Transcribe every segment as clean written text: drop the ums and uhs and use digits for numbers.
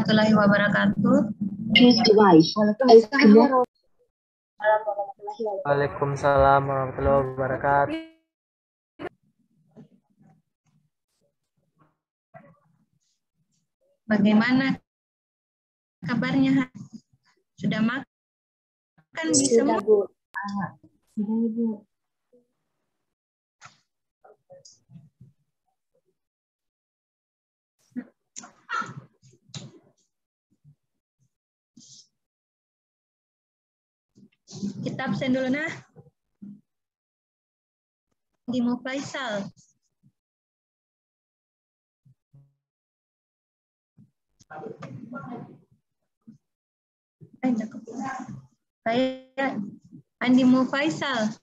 warahmatullahi wabarakatuh. Waalaikumsalam warahmatullahi wabarakatuh. Bagaimana kabarnya? Sudah makan bisa? Sudah, Bu. Sudah, Ibu. Kita absen dulu nah. Dimo Faisal. Saya Andi Mufaisal.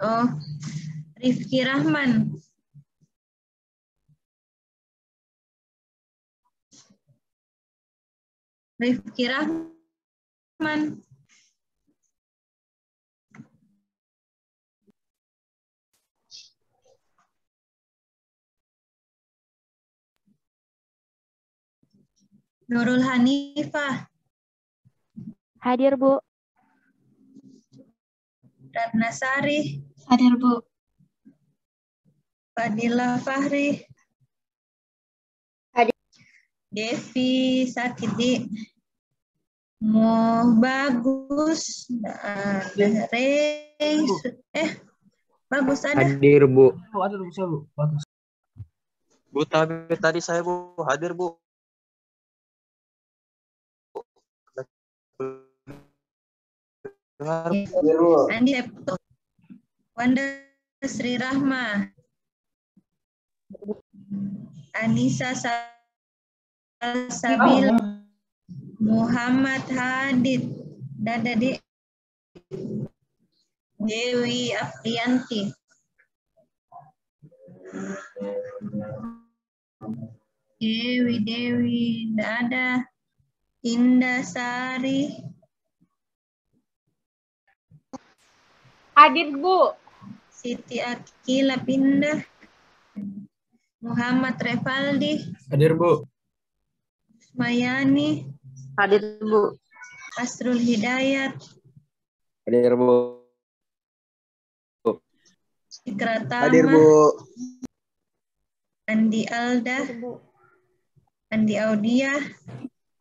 Oh, Rifki Rahman. Rifki Rahman. Nurul Hanifah. Hadir, Bu. Ratna Sari. Hadir, Bu. Fadila Fahri. Hadir. Devi Sakiti. Mau bagus. Ada Rey. Bagus ada. Hadir, Bu. Bu, tadi saya, Bu, hadir, Bu. Andi Epto. Wanda Sri Rahma. Anissa Salsabil. Muhammad Hadid. Dada Dewi Aprianti. Dewi, Dada. Indah Sari. Hadir, Bu. Siti Akila Pindah. Muhammad Revaldi. Hadir, Bu. Mayani. Hadir, Bu. Asrul Hidayat. Hadir, Bu. Ikratama. Hadir, Bu. Andi Alda. Andi Audia.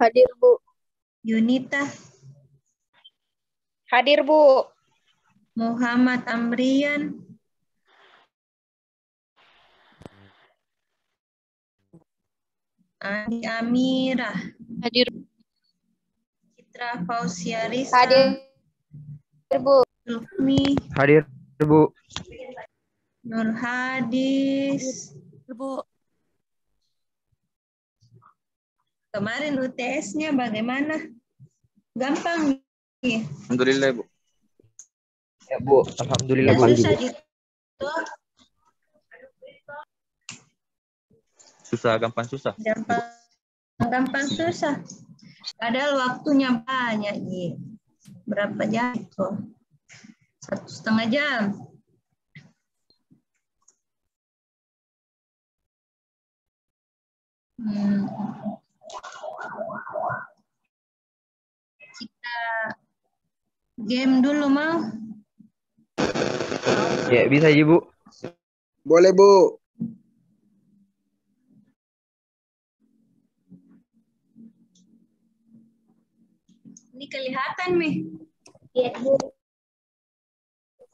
Hadir, Bu. Yunita. Hadir, Bu. Muhammad Amrian. Andi Amira. Hadir. Citra Fauzia Risa. Hadir, Bu. Lukmi. Hadir, Bu. Nur Hadis. Bu. Kemarin UTS-nya bagaimana? Gampang nih. Alhamdulillah, Bu. Ya, Bu. Alhamdulillah, Ya, pagi, susah Bu. gitu. Susah, gampang susah. Gampang susah. Padahal waktunya banyak nih. Berapa jam itu? 1,5 jam. Kita game dulu mau. Ya, bisa aja, Bu. Boleh, Bu. Ini kelihatan nih. Iya, Bu.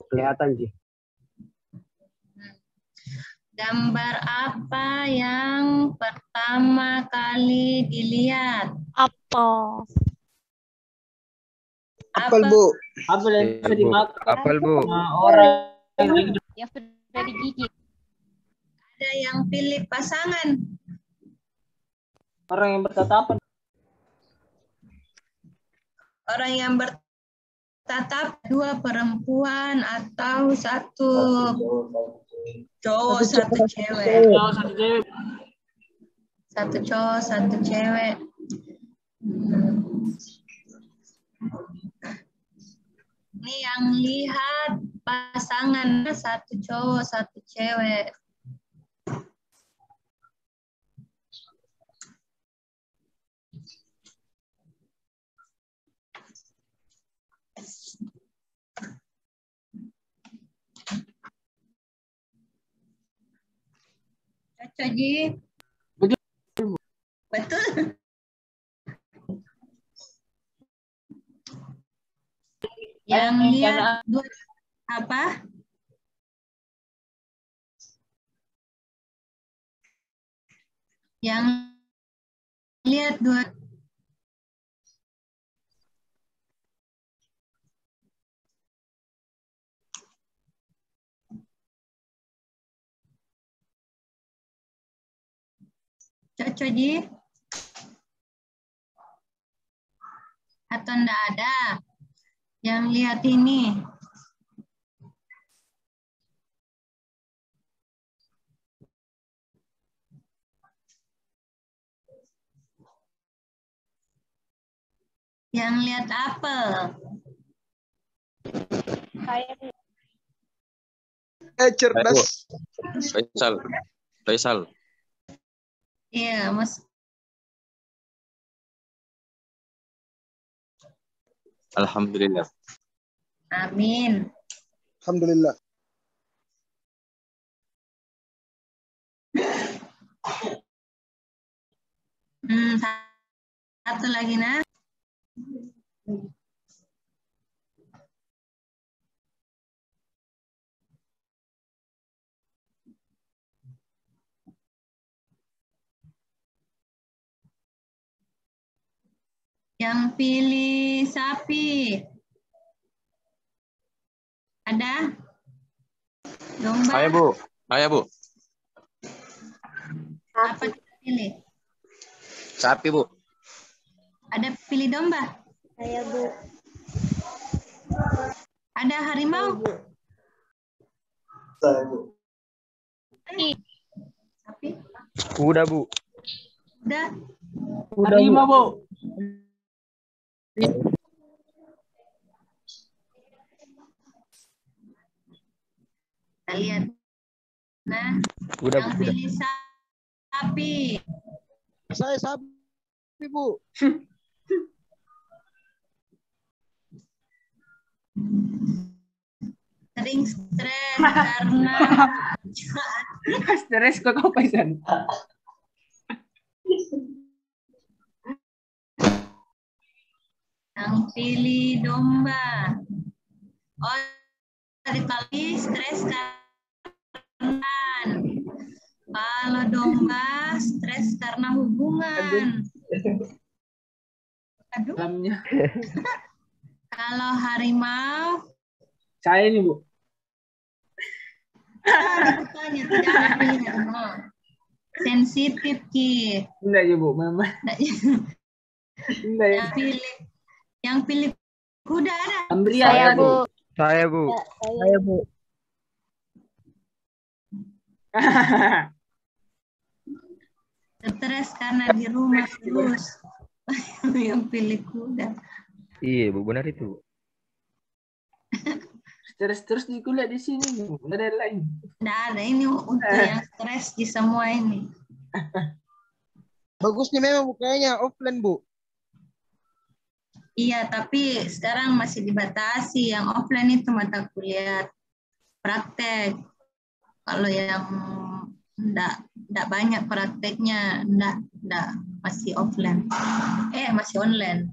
Kelihatan sih. Gambar apa yang pertama kali dilihat? Apel. Apel, Bu. Apel yang bisa dimakan Apel, Bu. orang Yang sudah digigit. Ada yang pilih pasangan. orang yang bertatapan. Orang yang bertatap 2 perempuan atau 1 cowok, 1 cewek. Oh, satu cewek. 1 cowok, 1 cewek. Ini yang lihat pasangan 1 cowok, 1 cewek. Cocok, Ji. Betul. Betul. Yang lihat dua apa? Yang lihat dua cocok, Ji? Atau enggak ada? Yang lihat ini. Yang lihat apel. Saya Bu. Cerdas. Faisal. Iya, Mas. Alhamdulillah. Amin. Alhamdulillah. Satu lagi, nah. Yang pilih sapi. Ada? Domba? Saya, Bu. Apa kita pilih? Sapi, Bu. Ada pilih domba? Saya Bu. Ada harimau? Sapi? Kuda, Bu. Udah. Harimau, Bu. Kita lihat. Nah, Kuda, yang Bu. Kuda. pilih sapi. Saya sapi, Bu. Sering stres karena Stres kok kau Faisal. yang pilih domba. Oh, kali stres karena kalau domba stres karena hubungan. Aduh. Dalamnya. Kalau harimau, Saya ini, Bu. tanya tidak ada pilih harimau. Sensitif, Ki. Enggak ya, Bu. Memang. Enggak ya. Yang pilih kuda ada. Ambria Saya ada, Bu. Saya, Bu. Saya Bu. Stres karena di rumah terus. Yang pilih kuda. Iya, Bu. Benar itu. Stres terus di kuliah di sini, Bu. Enggak ada yang lain. Nggak ada ini untuk yang stres di semua ini. Bagusnya memang bukanya offline, Bu. Iya, tapi sekarang masih dibatasi. Yang offline itu mata kuliah praktek. Kalau yang enggak banyak prakteknya, enggak masih offline. Masih online.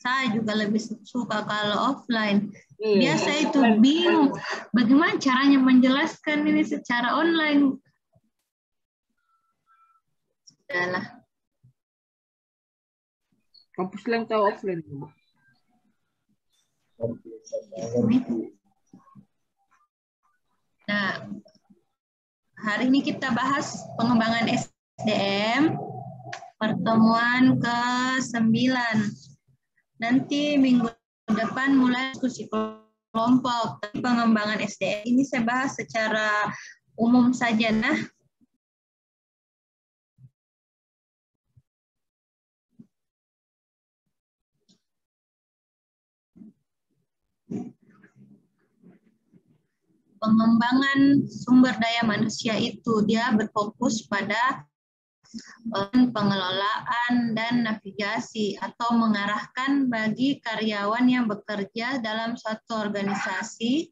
Saya juga lebih suka kalau offline. Biasa itu bingung bagaimana caranya menjelaskan ini secara online. Sudahlah. Kampus lain tahu offline, Bu. Nah, hari ini kita bahas pengembangan SDM, pertemuan ke-9. Nanti minggu depan mulai diskusi kelompok. Pengembangan SDM ini saya bahas secara umum saja. Nah, pengembangan sumber daya manusia itu dia berfokus pada pengelolaan dan navigasi atau mengarahkan bagi karyawan yang bekerja dalam suatu organisasi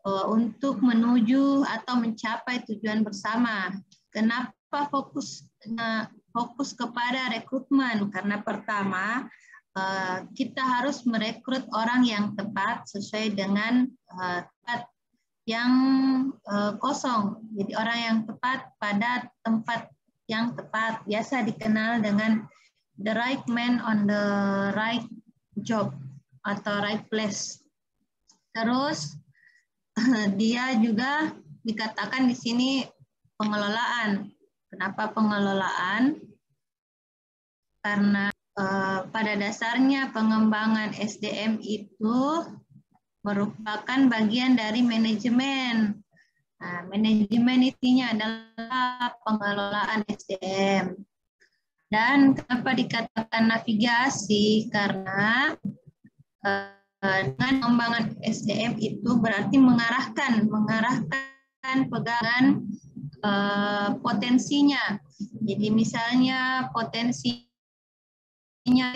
untuk menuju atau mencapai tujuan bersama. Kenapa fokus kepada rekrutmen? Karena pertama, kita harus merekrut orang yang tepat sesuai dengan tempat yang kosong. Jadi orang yang tepat pada tempat yang tepat, biasa dikenal dengan the right man on the right job atau right place. Terus dia juga dikatakan di sini pengelolaan. Kenapa pengelolaan? Karena pada dasarnya pengembangan SDM itu merupakan bagian dari manajemen. Nah, manajemen intinya adalah pengelolaan SDM. Dan kenapa dikatakan navigasi? Karena dengan pengembangan SDM itu berarti mengarahkan pegangan potensinya. Jadi misalnya potensinya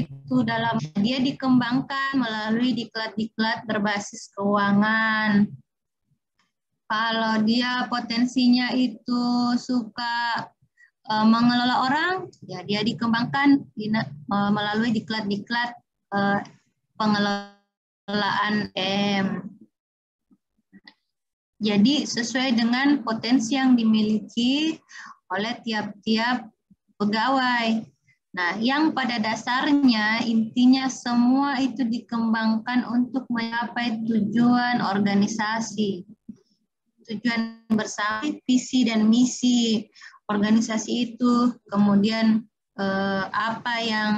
itu dalam dia dikembangkan melalui diklat-diklat berbasis keuangan. Kalau dia potensinya itu suka mengelola orang, ya dia dikembangkan melalui diklat-diklat pengelolaan M. Jadi sesuai dengan potensi yang dimiliki oleh tiap-tiap pegawai. Nah, yang pada dasarnya intinya semua itu dikembangkan untuk mencapai tujuan organisasi. Tujuan bersama, visi dan misi organisasi itu, kemudian apa yang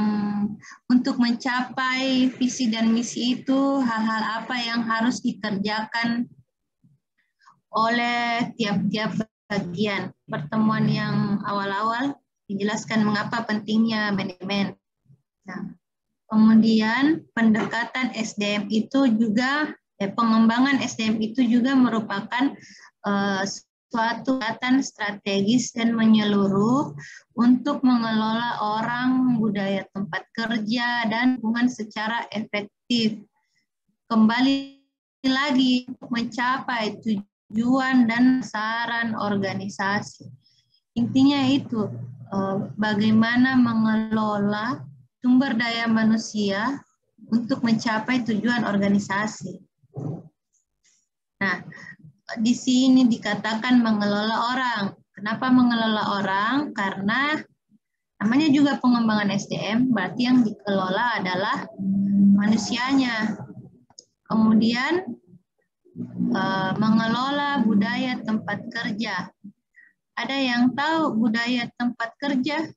untuk mencapai visi dan misi itu, hal-hal apa yang harus dikerjakan oleh tiap-tiap bagian. Pertemuan yang awal-awal dijelaskan mengapa pentingnya manajemen. Nah, kemudian pendekatan SDM itu juga, pengembangan SDM itu juga merupakan suatu pendekatan strategis dan menyeluruh untuk mengelola orang, budaya tempat kerja, dan lingkungan secara efektif. Kembali lagi mencapai tujuan dan sasaran organisasi. Intinya itu, bagaimana mengelola sumber daya manusia untuk mencapai tujuan organisasi. Nah, di sini dikatakan mengelola orang. Kenapa mengelola orang? Karena namanya juga pengembangan SDM, berarti yang dikelola adalah manusianya. Kemudian mengelola budaya tempat kerja. Ada yang tahu budaya tempat kerja?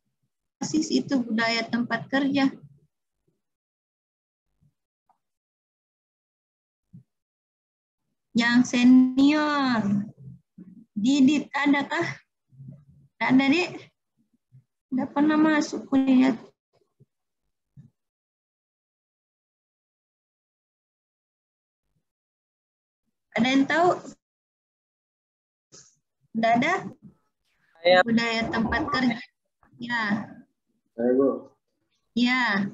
Apa sih itu budaya tempat kerja? Yang senior, Didit adakah? Tidak ada, Dik? Tidak pernah masuk kuliah. Ada yang tahu? Tidak ada? Budaya tempat kerja. Ya. Saya, Bu. Ya.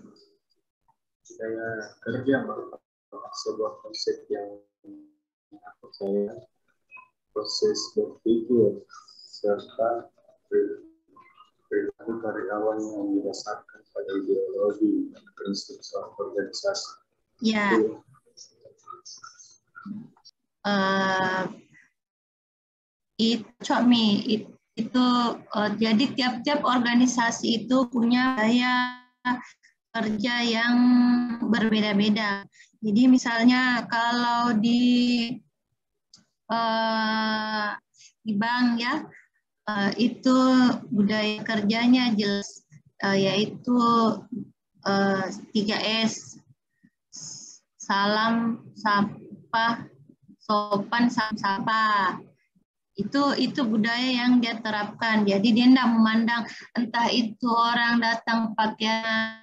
Saya kerja merupakan sebuah konsep yang saya proses berpikir serta perilaku karyawan yang didasarkan pada ideologi dan prinsip suatu organisasi. Ya. Jadi tiap-tiap organisasi itu punya gaya kerja yang berbeda-beda. Jadi misalnya kalau di bank ya, itu budaya kerjanya jelas, yaitu 3S, salam, sapa, sopan, sapa. Itu budaya yang dia terapkan. Jadi dia tidak memandang entah itu orang datang pakai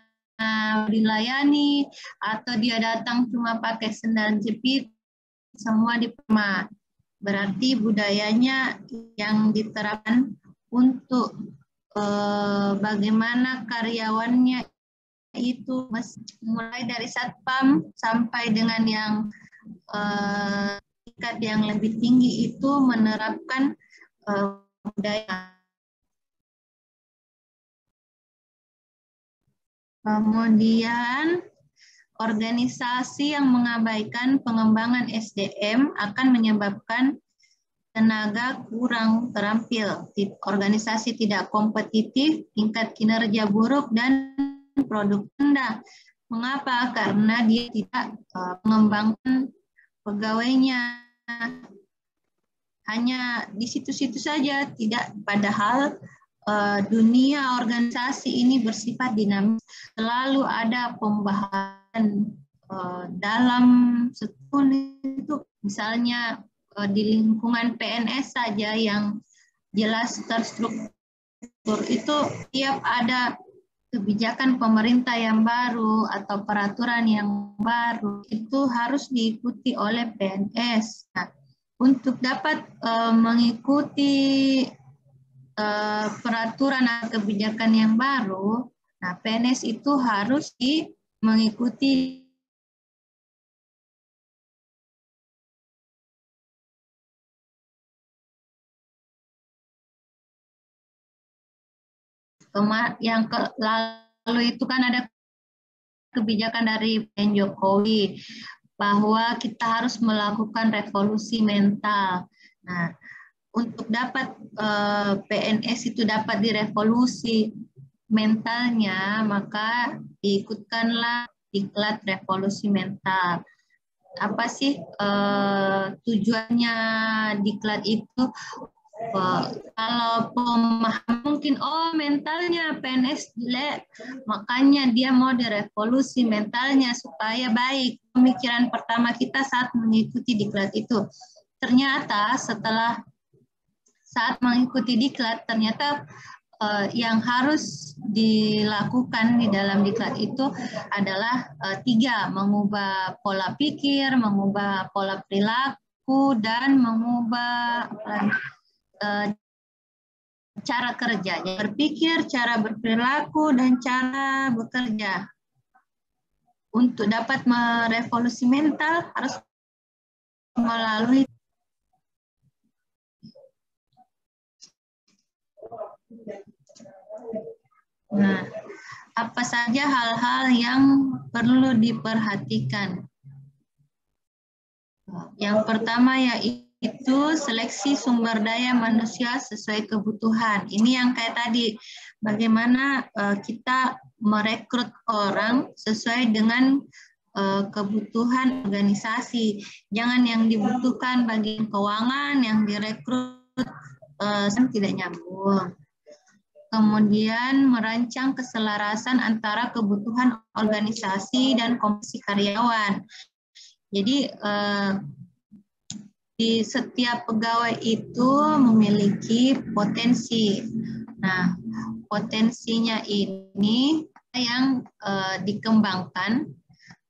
dilayani atau dia datang cuma pakai sendal jepit, semua diterima. Berarti budayanya yang diterapkan untuk bagaimana karyawannya itu mulai dari satpam sampai dengan yang tingkat yang lebih tinggi itu menerapkan budaya. Kemudian organisasi yang mengabaikan pengembangan SDM akan menyebabkan tenaga kurang terampil, organisasi tidak kompetitif, tingkat kinerja buruk, dan produk rendah. Mengapa? Karena dia tidak mengembangkan pegawainya. Hanya di situ-situ saja, tidak. Padahal dunia organisasi ini bersifat dinamis. Selalu ada pembahasan dalam setahun itu, misalnya di lingkungan PNS saja yang jelas terstruktur itu, tiap ada kebijakan pemerintah yang baru atau peraturan yang baru itu harus diikuti oleh PNS. Nah, untuk dapat mengikuti peraturan atau kebijakan yang baru, nah PNS itu harus mengikuti yang lalu itu kan ada kebijakan dari Presiden Jokowi bahwa kita harus melakukan revolusi mental. Nah, untuk dapat PNS itu dapat direvolusi mentalnya, maka diikutkanlah diklat revolusi mental. Apa sih tujuannya diklat itu? Kalau pemahaman mungkin, mentalnya PNS jelek, makanya dia mau direvolusi mentalnya supaya baik. Pemikiran pertama kita saat mengikuti diklat itu. Ternyata setelah saat mengikuti diklat, ternyata yang harus dilakukan di dalam diklat itu adalah 3, mengubah pola pikir, mengubah pola perilaku, dan mengubah cara kerja, berpikir, cara berperilaku, dan cara bekerja. Untuk dapat merevolusi mental harus melalui apa saja hal-hal yang perlu diperhatikan. Yang pertama yaitu seleksi sumber daya manusia sesuai kebutuhan. Ini yang kayak tadi, bagaimana kita merekrut orang sesuai dengan kebutuhan organisasi. Jangan yang dibutuhkan bagian keuangan, yang direkrut tidak nyambung. Kemudian merancang keselarasan antara kebutuhan organisasi dan komisi karyawan. Jadi di setiap pegawai itu memiliki potensi. Nah, potensinya ini yang dikembangkan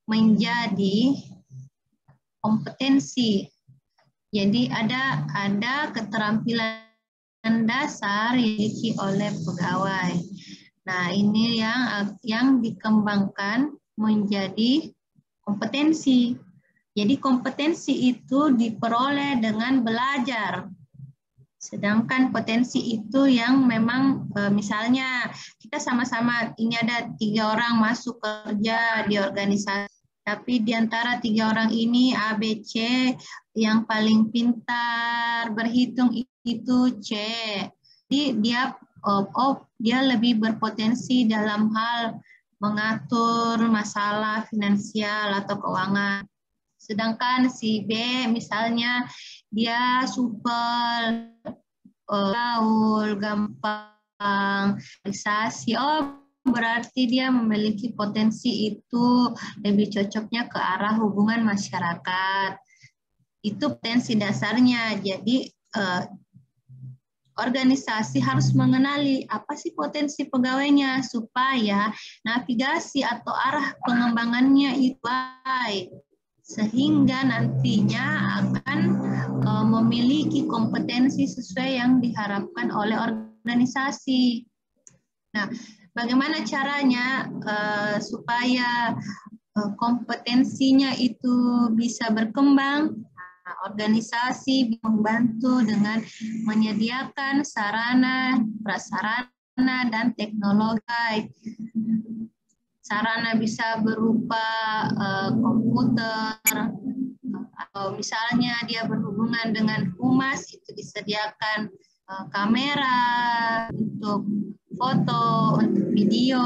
menjadi kompetensi. Jadi ada keterampilan dasar yang dimiliki oleh pegawai. Nah, ini yang dikembangkan menjadi kompetensi. Jadi kompetensi itu diperoleh dengan belajar. Sedangkan potensi itu yang memang misalnya kita sama-sama, ini ada 3 orang masuk kerja di organisasi, tapi di antara 3 orang ini A, B, C, yang paling pintar berhitung itu C. Jadi dia lebih berpotensi dalam hal mengatur masalah finansial atau keuangan. Sedangkan si B misalnya dia supel, gaul, gampang, realisasi. Berarti dia memiliki potensi itu lebih cocoknya ke arah hubungan masyarakat. Itu potensi dasarnya. Jadi organisasi harus mengenali apa sih potensi pegawainya supaya navigasi atau arah pengembangannya itu baik, sehingga nantinya akan memiliki kompetensi sesuai yang diharapkan oleh organisasi. Nah, bagaimana caranya supaya kompetensinya itu bisa berkembang? Nah, organisasi membantu dengan menyediakan sarana, prasarana, dan teknologi. Sarana bisa berupa komputer, atau misalnya dia berhubungan dengan humas, itu disediakan kamera untuk foto, untuk video.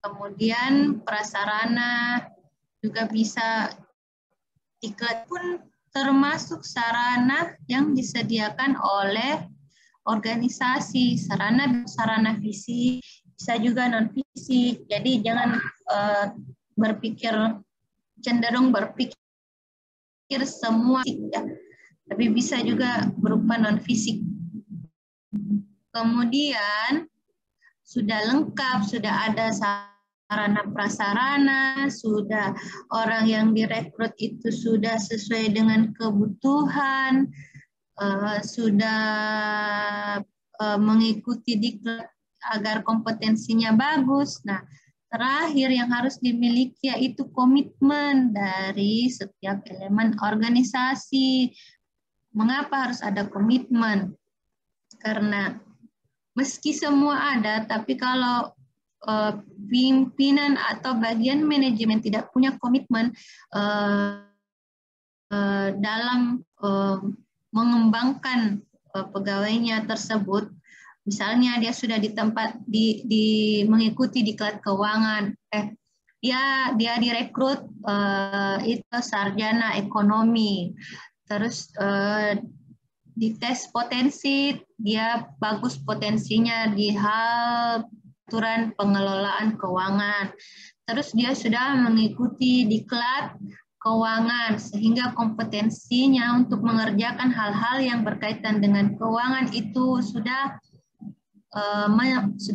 Kemudian prasarana juga bisa, diklat pun termasuk sarana yang disediakan oleh organisasi, sarana fisik, bisa juga non fisik. Jadi jangan cenderung berpikir semua fisik, ya. Tapi bisa juga berupa non fisik. Kemudian sudah lengkap, sudah ada sarana prasarana, sudah orang yang direkrut itu sudah sesuai dengan kebutuhan, sudah mengikuti diklat agar kompetensinya bagus. Nah, terakhir yang harus dimiliki yaitu komitmen dari setiap elemen organisasi. Mengapa harus ada komitmen? Karena meski semua ada, tapi kalau pimpinan atau bagian manajemen tidak punya komitmen dalam mengembangkan pegawainya tersebut, misalnya dia sudah mengikuti diklat keuangan, dia direkrut itu sarjana ekonomi, terus di tes potensi dia bagus potensinya di hal aturan pengelolaan keuangan, terus dia sudah mengikuti diklat keuangan sehingga kompetensinya untuk mengerjakan hal-hal yang berkaitan dengan keuangan itu sudah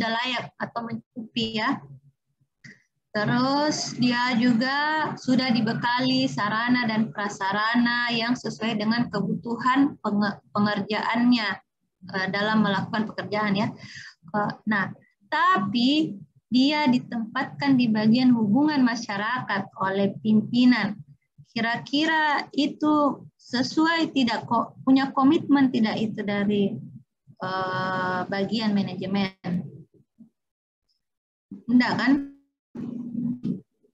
layak atau mencukupi, ya. Terus dia juga sudah dibekali sarana dan prasarana yang sesuai dengan kebutuhan pengerjaannya dalam melakukan pekerjaan, ya. Nah, tapi dia ditempatkan di bagian hubungan masyarakat oleh pimpinan. Kira-kira itu sesuai tidak, kok punya komitmen tidak itu dari bagian manajemen? Enggak kan?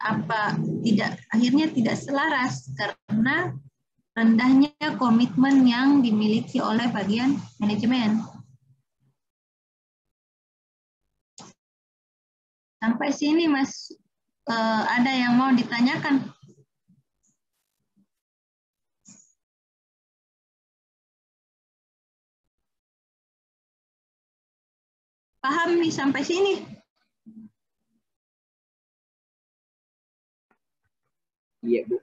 Apa tidak, akhirnya tidak selaras karena rendahnya komitmen yang dimiliki oleh bagian manajemen. Sampai sini Mas, ada yang mau ditanyakan? Paham nih sampai sini? Iya, Bu.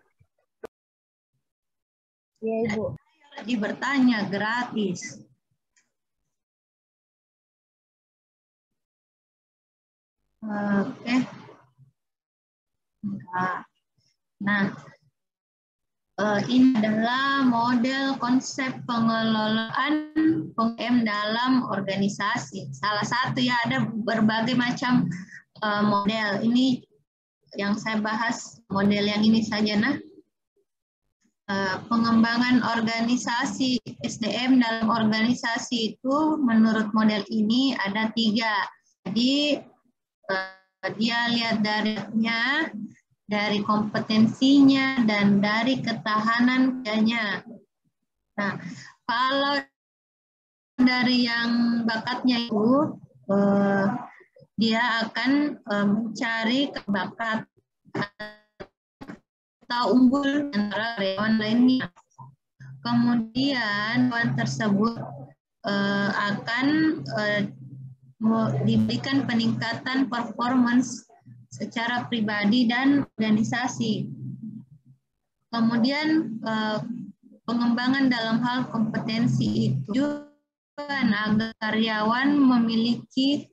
Iya, Ibu. Jadi bertanya gratis. Oke. Nah, ini adalah model konsep pengelolaan PM dalam organisasi. Salah satu, ya, ada berbagai macam model. Ini yang saya bahas model yang ini saja. Nah, pengembangan organisasi SDM dalam organisasi itu menurut model ini ada 3. Jadi dia lihat dari kompetensinya dan dari ketahanan kerjanya. Nah, kalau dari yang bakatnya itu dia akan mencari bakat atau unggul antara karyawan lainnya. Kemudian karyawan tersebut akan diberikan peningkatan performance secara pribadi dan organisasi. Kemudian pengembangan dalam hal kompetensi itu agar karyawan memiliki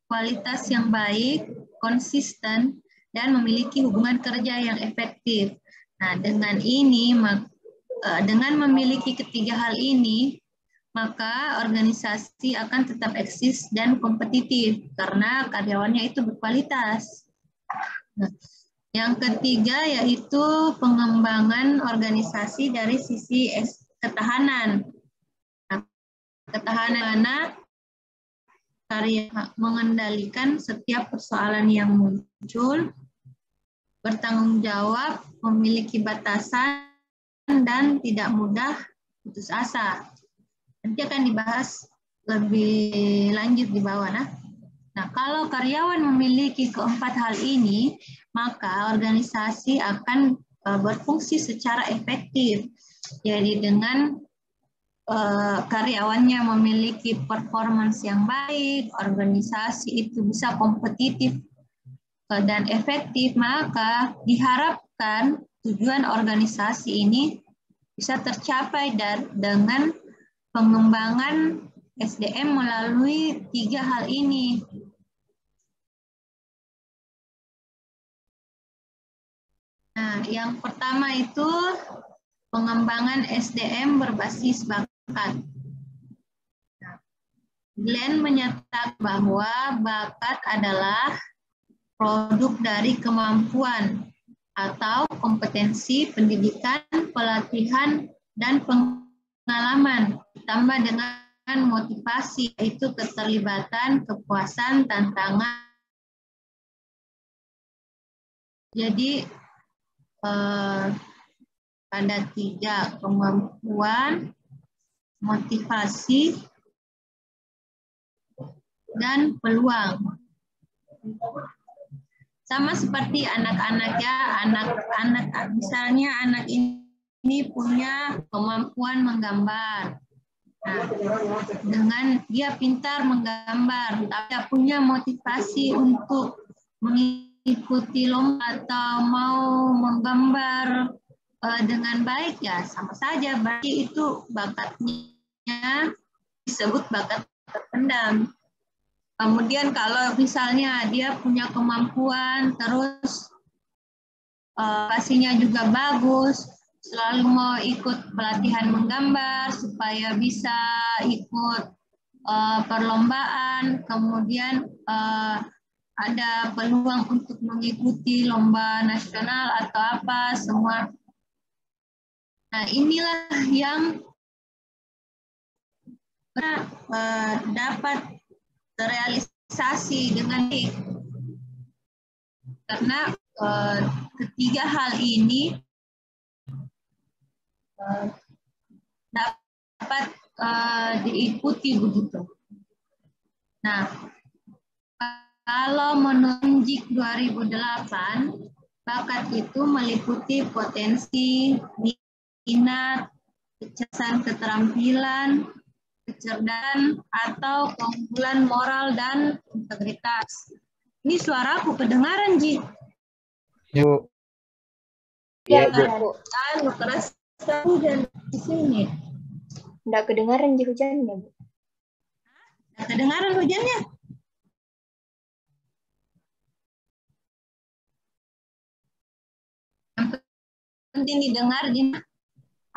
kualitas yang baik, konsisten, dan memiliki hubungan kerja yang efektif. Nah, dengan ini, dengan memiliki ketiga hal ini, maka organisasi akan tetap eksis dan kompetitif karena karyawannya itu berkualitas. Nah, Yang ketiga yaitu pengembangan organisasi dari sisi ketahanan. Nah, ketahanan karya mengendalikan setiap persoalan yang muncul, bertanggung jawab, memiliki batasan, dan tidak mudah putus asa. Nanti akan dibahas lebih lanjut di bawah. Nah, kalau karyawan memiliki keempat hal ini, maka organisasi akan berfungsi secara efektif. Jadi dengan karyawannya memiliki performance yang baik, organisasi itu bisa kompetitif dan efektif, maka diharapkan tujuan organisasi ini bisa tercapai dengan pengembangan SDM melalui 3 hal ini. Nah, yang pertama itu pengembangan SDM berbasis bakat. Glenn menyatakan bahwa bakat adalah produk dari kemampuan atau kompetensi pendidikan, pelatihan, dan pengalaman, ditambah dengan motivasi, yaitu keterlibatan, kepuasan, tantangan. Jadi, ada 3, kemampuan, motivasi, dan peluang. Sama seperti anak-anak ya, anak misalnya anak ini punya kemampuan menggambar. Nah, dengan dia pintar menggambar, tapi punya motivasi untuk mengikuti lomba atau mau menggambar dengan baik, ya sama saja, berarti itu bakatnya disebut bakat terpendam. Kemudian kalau misalnya dia punya kemampuan, terus pastinya juga bagus, selalu mau ikut pelatihan menggambar supaya bisa ikut perlombaan, kemudian ada peluang untuk mengikuti lomba nasional atau apa semua. Nah, inilah yang dapat terrealisasi dengan baik. Karena ketiga hal ini dapat diikuti begitu. Nah, kalau menurut JIK 2008, bakat itu meliputi potensi, minat, kecerdasan keterampilan, kecerdasan, atau keunggulan moral dan integritas. Ini suaraku kedengaran, Ji? Bu. Ya, Iya, Bu. Bu. Keras hujan di sini. Nggak kedengaran di hujannya, Bu. Nggak kedengaran hujannya? Yang penting didengar, Ji.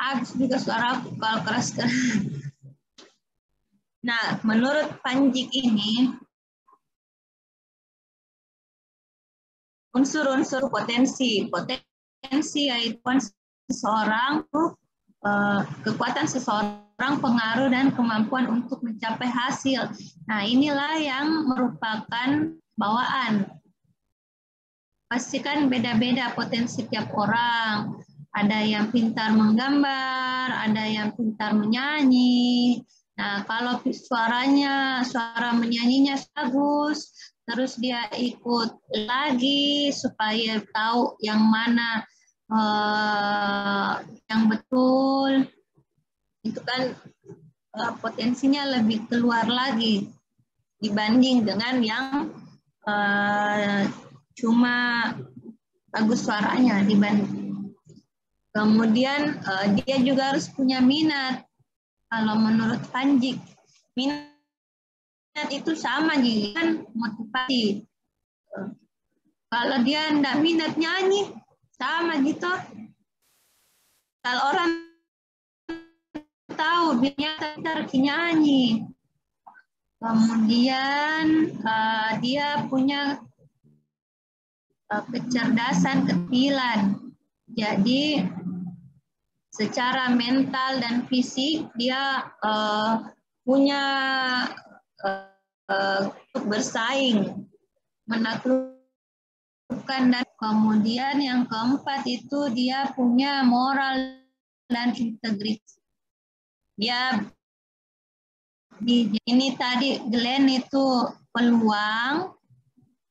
Habis juga suaraku kalau keras. Nah, menurut Panjik ini, unsur-unsur potensi yaitu seseorang, kekuatan seseorang, pengaruh dan kemampuan untuk mencapai hasil. Nah, inilah yang merupakan bawaan. Pastikan beda-beda potensi tiap orang. Ada yang pintar menggambar, ada yang pintar menyanyi. Nah, kalau suara menyanyinya bagus, terus dia ikut lagi supaya tahu yang mana yang betul, itu kan potensinya lebih keluar lagi dibanding dengan yang cuma bagus suaranya dibanding. Kemudian dia juga harus punya minat. Kalau menurut Panjik, minat itu sama dengan motivasi. Kalau dia enggak minat nyanyi, sama gitu. Kalau orang tahu dia pintar nyanyi, kemudian dia punya kecerdasan keterampilan. Jadi secara mental dan fisik dia punya bersaing, menaklukkan, dan kemudian yang keempat itu dia punya moral dan integritas. Dia ini tadi Glenn itu peluang,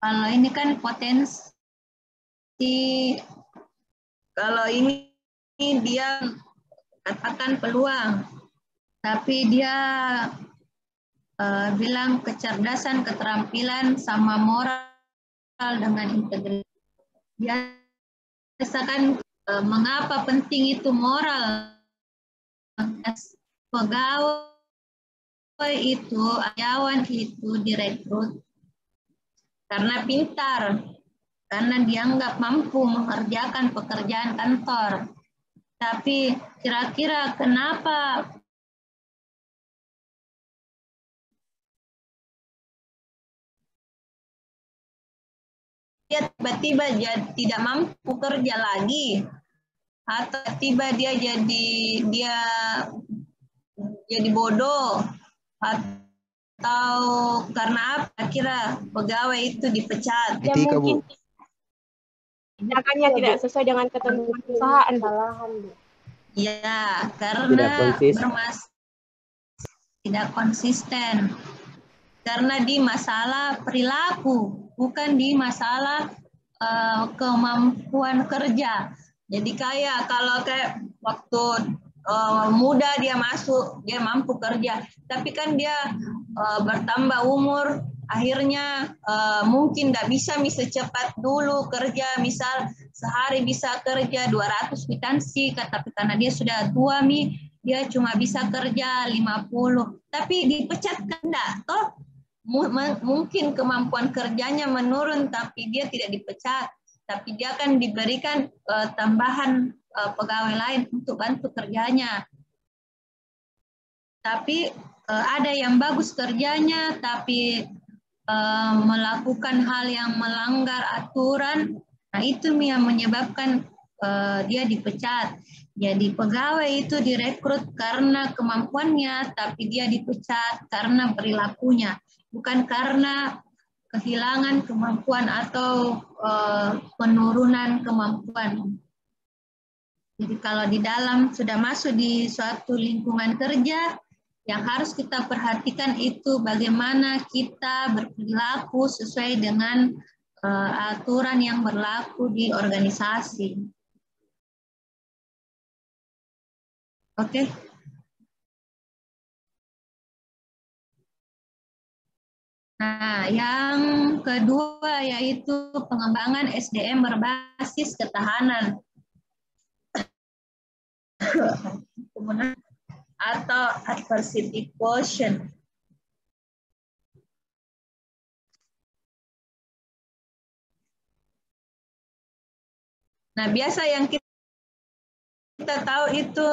kalau ini kan potensi, kalau ini dia katakan peluang, tapi dia bilang kecerdasan, keterampilan sama moral dengan integritas. Biasakan mengapa penting itu moral? Pegawai itu, karyawan itu direkrut karena pintar, karena dianggap mampu mengerjakan pekerjaan kantor. Tapi kira-kira kenapa dia tiba-tiba tidak mampu kerja lagi, atau tiba dia jadi bodoh, atau karena apa kira pegawai itu dipecat? Ya Etika, Bu. mungkin tindakannya tidak sesuai dengan ketentuan perusahaan, Bu. Ya, Tidak karena konsisten. tidak konsisten. Karena di masalah perilaku, bukan di masalah kemampuan kerja. Jadi kalau kayak waktu muda dia masuk, dia mampu kerja, tapi kan dia bertambah umur, akhirnya mungkin tidak bisa secepat dulu kerja, misal sehari bisa kerja 200 kwitansi, tapi karena dia sudah tua dia cuma bisa kerja 50, tapi dipecat kan enggak, toh mungkin kemampuan kerjanya menurun, tapi dia tidak dipecat, tapi dia akan diberikan tambahan pegawai lain untuk bantu kerjanya. Tapi ada yang bagus kerjanya, tapi melakukan hal yang melanggar aturan, nah itu yang menyebabkan dia dipecat. Jadi pegawai itu direkrut karena kemampuannya, tapi dia dipecat karena perilakunya, bukan karena kehilangan kemampuan atau penurunan kemampuan. Jadi kalau di dalam sudah masuk di suatu lingkungan kerja, yang harus kita perhatikan itu bagaimana kita berperilaku sesuai dengan aturan yang berlaku di organisasi. Oke. Nah, yang kedua yaitu pengembangan SDM berbasis ketahanan atau adversity quotient. Nah, biasa yang kita tahu itu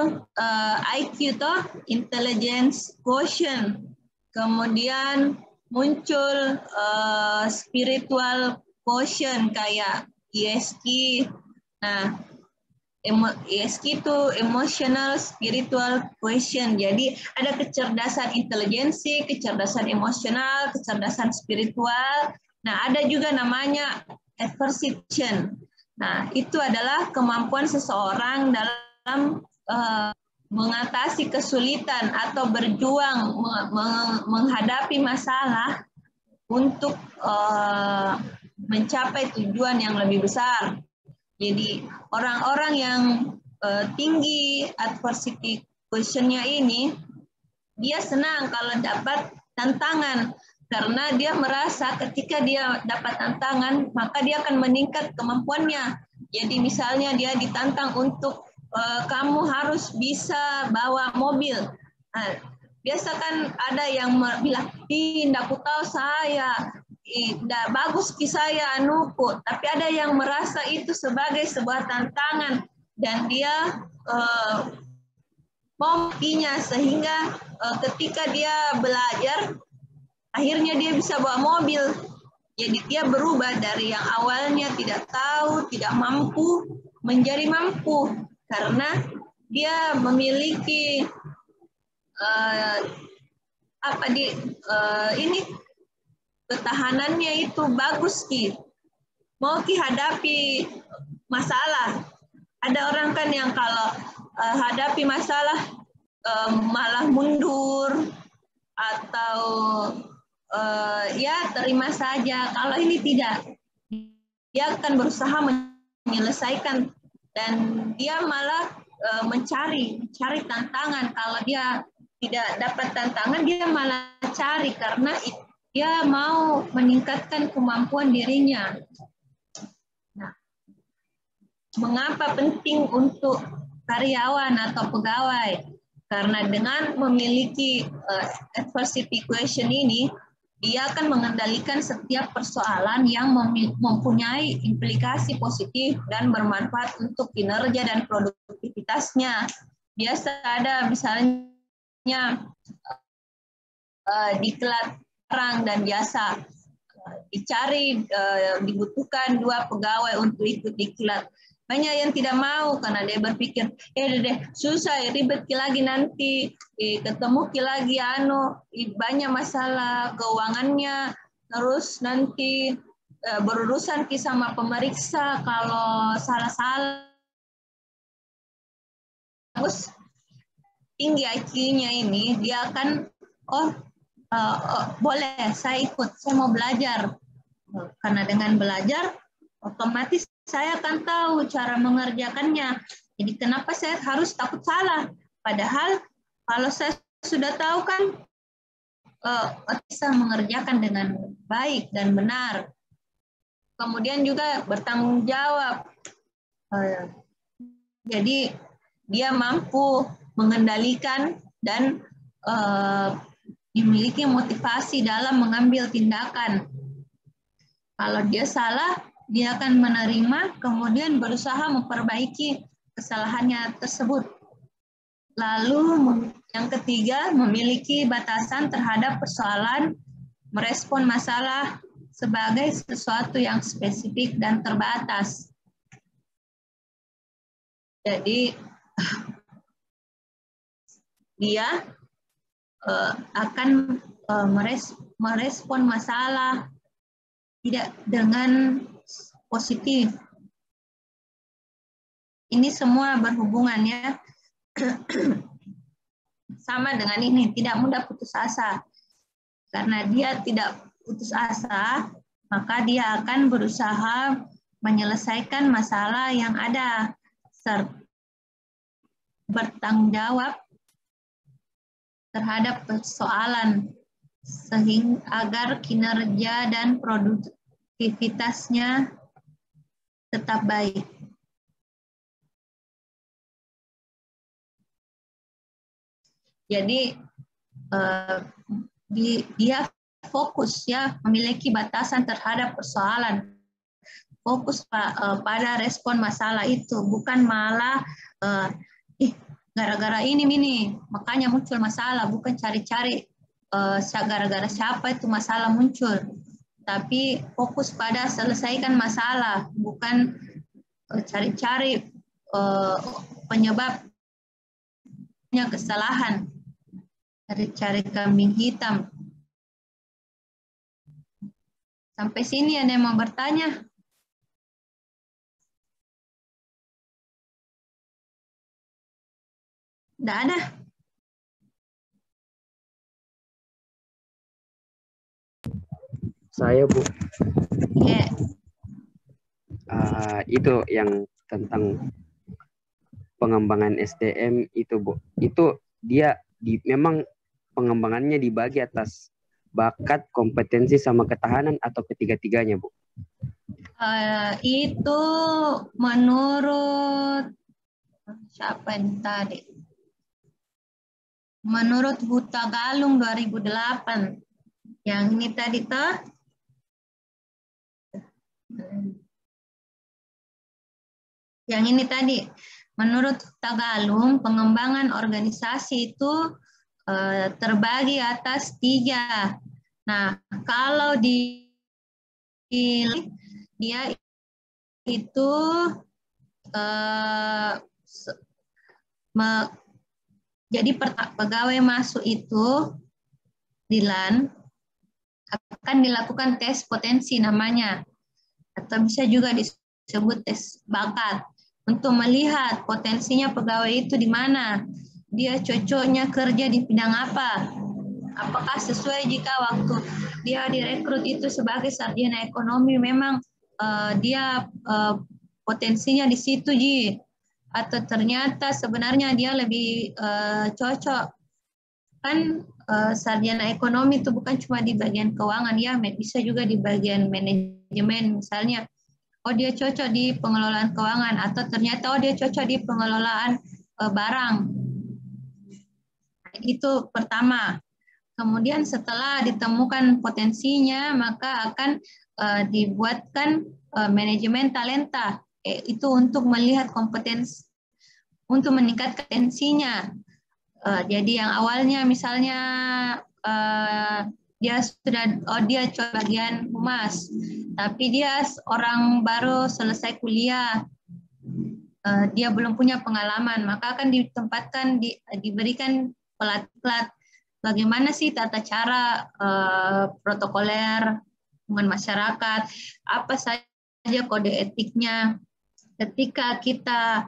IQ toh, intelligence quotient. Kemudian muncul spiritual quotient kayak ESQ. Nah, ESQ itu emotional spiritual quotient. Jadi ada kecerdasan intelijensi, kecerdasan emosional, kecerdasan spiritual. Nah, ada juga namanya adversity quotient. Nah, itu adalah kemampuan seseorang dalam mengatasi kesulitan atau berjuang menghadapi masalah untuk mencapai tujuan yang lebih besar. Jadi orang-orang yang tinggi adversity quotient-nya ini, dia senang kalau dapat tantangan, karena dia merasa ketika dia dapat tantangan, maka dia akan meningkat kemampuannya. Jadi misalnya dia ditantang untuk kamu harus bisa bawa mobil. Nah, biasa kan ada yang bilang, tidak aku tahu saya, tidak bagus saya anuku. Tapi ada yang merasa itu sebagai sebuah tantangan dan dia memilikinya, sehingga ketika dia belajar, akhirnya dia bisa bawa mobil. Jadi dia berubah dari yang awalnya tidak tahu, tidak mampu, menjadi mampu karena dia memiliki ini ketahanannya itu bagus Ki. Mau Ki hadapi masalah. Ada orang kan yang kalau hadapi masalah malah mundur atau ya terima saja. Kalau ini tidak, dia akan berusaha menyelesaikan dan dia malah mencari tantangan. Kalau dia tidak dapat tantangan, dia malah cari karena dia mau meningkatkan kemampuan dirinya. Nah, mengapa penting untuk karyawan atau pegawai? Karena dengan memiliki adversity equation ini, dia akan mengendalikan setiap persoalan yang mempunyai implikasi positif dan bermanfaat untuk kinerja dan produktivitasnya. Biasa ada misalnya diklat orang dan biasa dicari dibutuhkan 2 pegawai untuk ikut diklat. Banyak yang tidak mau karena dia berpikir, susah, ribet lagi nanti, ketemu lagi banyak masalah keuangannya, terus nanti berurusan sama pemeriksa kalau salah-salah. Terus tinggi IQ-nya ini, dia akan, boleh, saya ikut, saya mau belajar. Karena dengan belajar, otomatis saya akan tahu cara mengerjakannya. Jadi kenapa saya harus takut salah? Padahal kalau saya sudah tahu kan bisa mengerjakan dengan baik dan benar. Kemudian juga bertanggung jawab. Jadi dia mampu mengendalikan dan memiliki motivasi dalam mengambil tindakan. Kalau dia salah, dia akan menerima, kemudian berusaha memperbaiki kesalahannya tersebut. Lalu yang ketiga, memiliki batasan terhadap persoalan, merespon masalah sebagai sesuatu yang spesifik dan terbatas. Jadi, dia akan merespon masalah tidak dengan positif. Ini semua berhubungan ya. Sama dengan ini, tidak mudah putus asa. Karena dia tidak putus asa, maka dia akan berusaha menyelesaikan masalah yang ada, serta bertanggung jawab terhadap persoalan, sehingga agar kinerja dan produktivitasnya tetap baik. Jadi dia fokus ya, memiliki batasan terhadap persoalan, fokus pada respon masalah itu, bukan malah gara-gara ini makanya muncul masalah, bukan cari-cari gara-gara siapa itu masalah muncul, tapi fokus pada selesaikan masalah, bukan cari-cari penyebabnya kesalahan, cari-cari kambing hitam. Sampai sini ada yang mau bertanya? Tidak ada. Saya, Bu. Yeah. Itu yang tentang pengembangan SDM itu, Bu. Itu dia memang pengembangannya dibagi atas bakat, kompetensi, sama ketahanan atau ketiga-tiganya, Bu? Itu menurut siapa yang tadi? Menurut Huta Galung 2008. Yang ini tadi toh? Yang ini tadi. Menurut Huta Galung, pengembangan organisasi itu terbagi atas 3. Nah, kalau di dia itu jadi pegawai masuk itu di LAN akan dilakukan tes potensi namanya, atau bisa juga disebut tes bakat untuk melihat potensinya pegawai itu di mana, dia cocoknya kerja di bidang apa, apakah sesuai jika waktu dia direkrut itu sebagai sarjana ekonomi memang dia potensinya di situ Ji, atau ternyata sebenarnya dia lebih cocok kan. Sarjana ekonomi itu bukan cuma di bagian keuangan ya, bisa juga di bagian manajemen misalnya. Oh dia cocok di pengelolaan keuangan, atau ternyata oh dia cocok di pengelolaan barang. Itu pertama. Kemudian setelah ditemukan potensinya, maka akan dibuatkan manajemen talenta. Itu untuk melihat kompetensi, untuk meningkatkan potensinya. Jadi yang awalnya misalnya dia coba bagian humas, tapi dia orang baru selesai kuliah, dia belum punya pengalaman, maka akan ditempatkan diberikan pelat bagaimana sih tata cara protokoler dengan masyarakat, apa saja kode etiknya ketika kita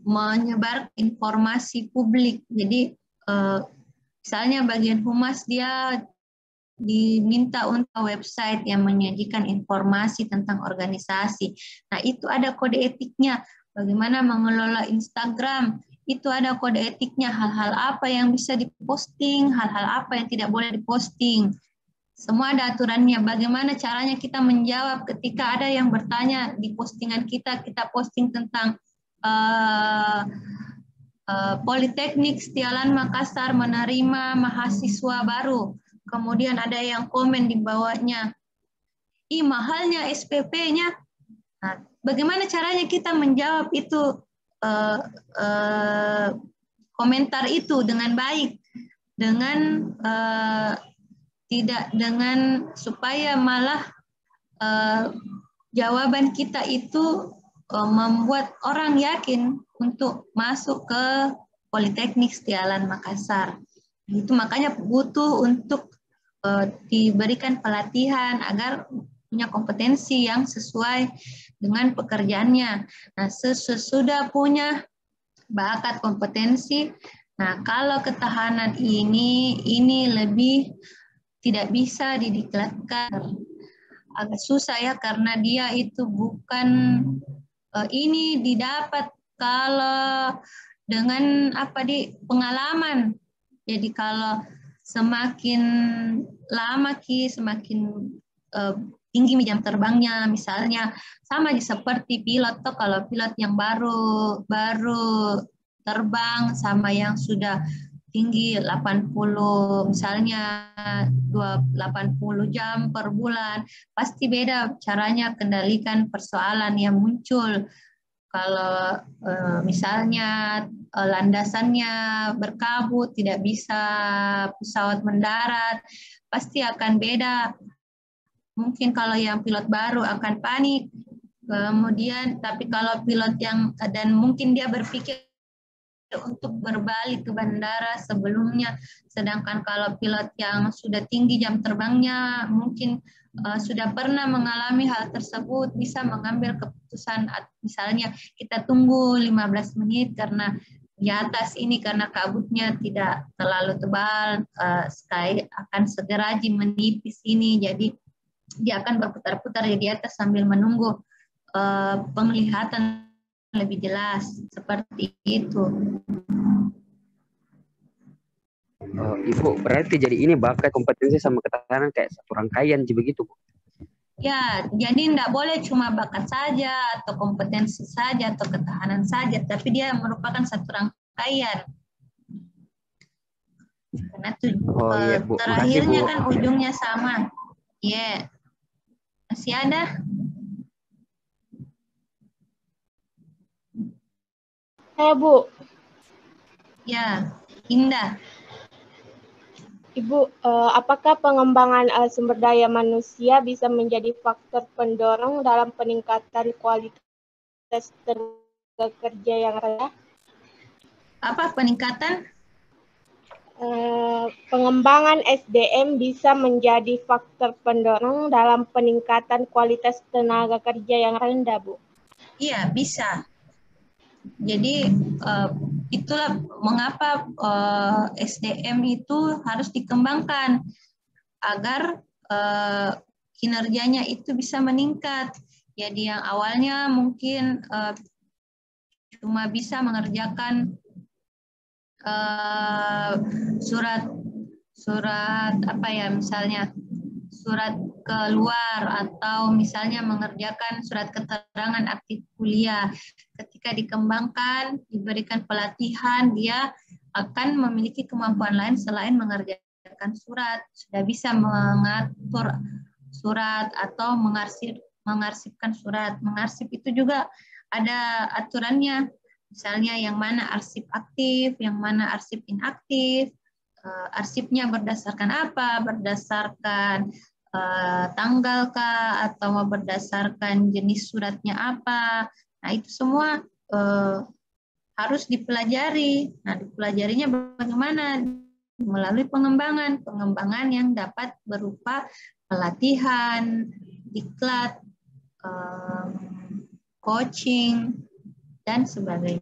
menyebar informasi publik. Jadi misalnya bagian humas dia diminta untuk website yang menyajikan informasi tentang organisasi. Nah itu ada kode etiknya. Bagaimana mengelola Instagram, itu ada kode etiknya, hal-hal apa yang bisa diposting, hal-hal apa yang tidak boleh diposting. Semua ada aturannya. Bagaimana caranya kita menjawab ketika ada yang bertanya di postingan kita posting tentang Politeknik Setialan Makassar menerima mahasiswa baru. Kemudian ada yang komen di bawahnya, ih mahalnya SPP-nya. Nah, bagaimana caranya kita menjawab itu komentar itu dengan baik, dengan tidak dengan supaya malah jawaban kita itu membuat orang yakin untuk masuk ke Politeknik Setialan Makassar. Itu makanya butuh untuk diberikan pelatihan agar punya kompetensi yang sesuai dengan pekerjaannya. Nah, sesudah punya bakat kompetensi, nah kalau ketahanan ini lebih tidak bisa didiklatkan, agak susah ya, karena dia itu bukan ini didapat kalau dengan pengalaman. Jadi kalau semakin lama semakin tinggi jam terbangnya, misalnya sama seperti pilot tuh, kalau pilot yang baru terbang sama yang sudah tinggi 80 misalnya 80 jam per bulan, pasti beda caranya kendalikan persoalan yang muncul. Kalau misalnya landasannya berkabut, tidak bisa pesawat mendarat, pasti akan beda. Mungkin kalau yang pilot baru akan panik, kemudian tapi kalau pilot yang, dan mungkin dia berpikir untuk berbalik ke bandara sebelumnya, sedangkan kalau pilot yang sudah tinggi jam terbangnya mungkin sudah pernah mengalami hal tersebut, bisa mengambil keputusan, misalnya kita tunggu 15 menit karena di atas ini karena kabutnya tidak terlalu tebal, sky akan segera menipis ini, jadi dia akan berputar-putar di atas sambil menunggu penglihatan lebih jelas, seperti itu. Oh, Ibu, berarti jadi ini bakat kompetensi sama ketahanan kayak satu rangkaian begitu, Bu? Ya, jadi tidak boleh cuma bakat saja atau kompetensi saja atau ketahanan saja, tapi dia merupakan satu rangkaian. Karena iya, Bu. terakhirnya Makasih, Bu. kan ujungnya sama. Ya, masih ada? Bu. Ya, Indah. Ibu, apakah pengembangan sumber daya manusia bisa menjadi faktor pendorong dalam peningkatan kualitas tenaga kerja yang rendah? Apa peningkatan? Pengembangan SDM bisa menjadi faktor pendorong dalam peningkatan kualitas tenaga kerja yang rendah, Bu. Iya, bisa. Jadi itulah mengapa SDM itu harus dikembangkan agar kinerjanya itu bisa meningkat. Jadi yang awalnya mungkin cuma bisa mengerjakan surat apa ya, misalnya surat keluar atau misalnya mengerjakan surat keterangan aktif kuliah. Ketika dikembangkan, diberikan pelatihan, dia akan memiliki kemampuan lain selain mengerjakan surat. Sudah bisa mengatur surat atau mengarsipkan surat. Mengarsip itu juga ada aturannya. Misalnya yang mana arsip aktif, yang mana arsip inaktif. Arsipnya berdasarkan apa? Berdasarkan tanggal kah, atau berdasarkan jenis suratnya apa? Nah, itu semua harus dipelajari. Nah, dipelajarinya bagaimana? Melalui pengembangan yang dapat berupa pelatihan, diklat, coaching, dan sebagainya.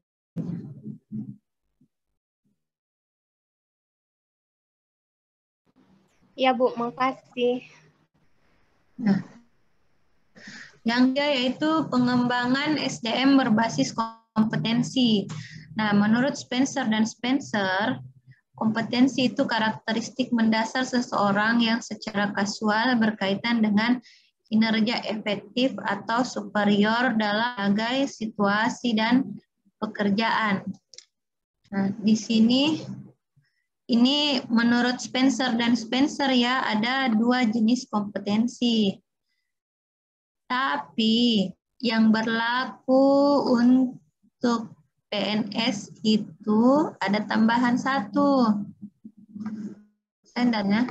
Ya, Bu, makasih. Nah, yang ketiga yaitu pengembangan SDM berbasis kompetensi. Nah, menurut Spencer dan Spencer, kompetensi itu karakteristik mendasar seseorang yang secara kasual berkaitan dengan kinerja efektif atau superior dalam berbagai situasi dan pekerjaan. Nah, di sini ini menurut Spencer dan Spencer ya, ada 2 jenis kompetensi. Tapi yang berlaku untuk PNS itu ada tambahan 1. Standarnya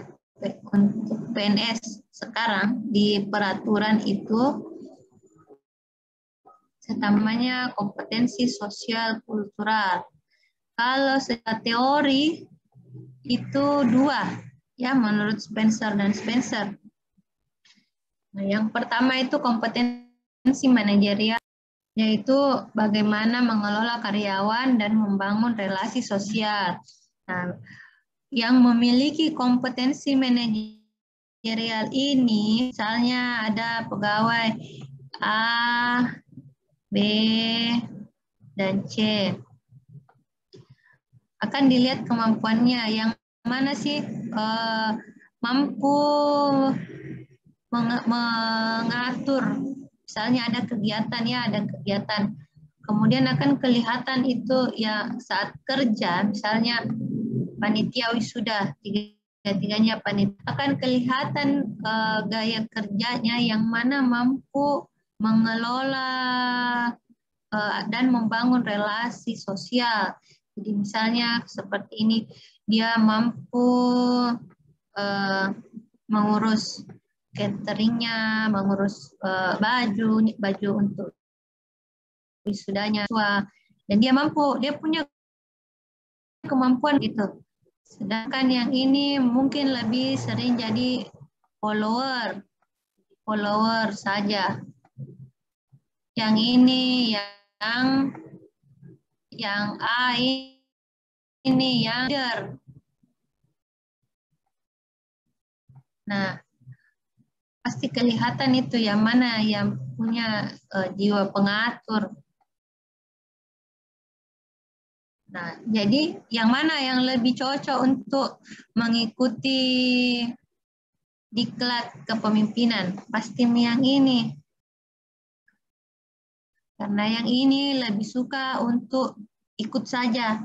untuk PNS sekarang di peraturan itu namanya kompetensi sosial kultural. Kalau secara teori itu 2 ya menurut Spencer dan Spencer. Nah, yang pertama itu kompetensi manajerial, yaitu bagaimana mengelola karyawan dan membangun relasi sosial. Nah, yang memiliki kompetensi manajerial ini, misalnya ada pegawai A, B, dan C. Akan dilihat kemampuannya, yang mana sih mampu mengatur. Misalnya ada kegiatan. Kemudian akan kelihatan itu ya saat kerja, misalnya panitia wisuda, tiga-tiganya panitia, akan kelihatan gaya kerjanya yang mana mampu mengelola dan membangun relasi sosial. Jadi misalnya seperti ini, dia mampu mengurus cateringnya, mengurus baju untuk wisudanya, dan dia punya kemampuan gitu. Sedangkan yang ini mungkin lebih sering jadi follower saja. Yang ini yang A ini yang leader. Nah, pasti kelihatan itu yang mana yang punya jiwa pengatur. Nah, jadi yang mana yang lebih cocok untuk mengikuti diklat kepemimpinan? Pasti yang ini. Karena yang ini lebih suka untuk ikut saja.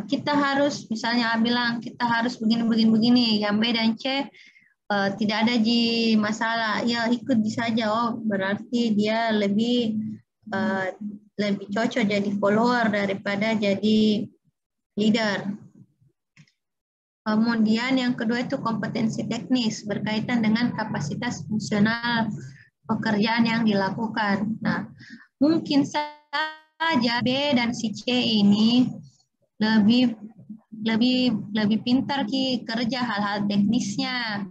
Kita harus, misalnya A bilang, kita harus begini. Yang B dan C tidak ada masalah. Ya ikut saja. Oh, berarti dia lebih cocok jadi follower daripada jadi leader. Kemudian yang kedua itu kompetensi teknis berkaitan dengan kapasitas fungsional pekerjaan yang dilakukan. Nah, mungkin saja B dan si C ini lebih pintar kerja hal-hal teknisnya.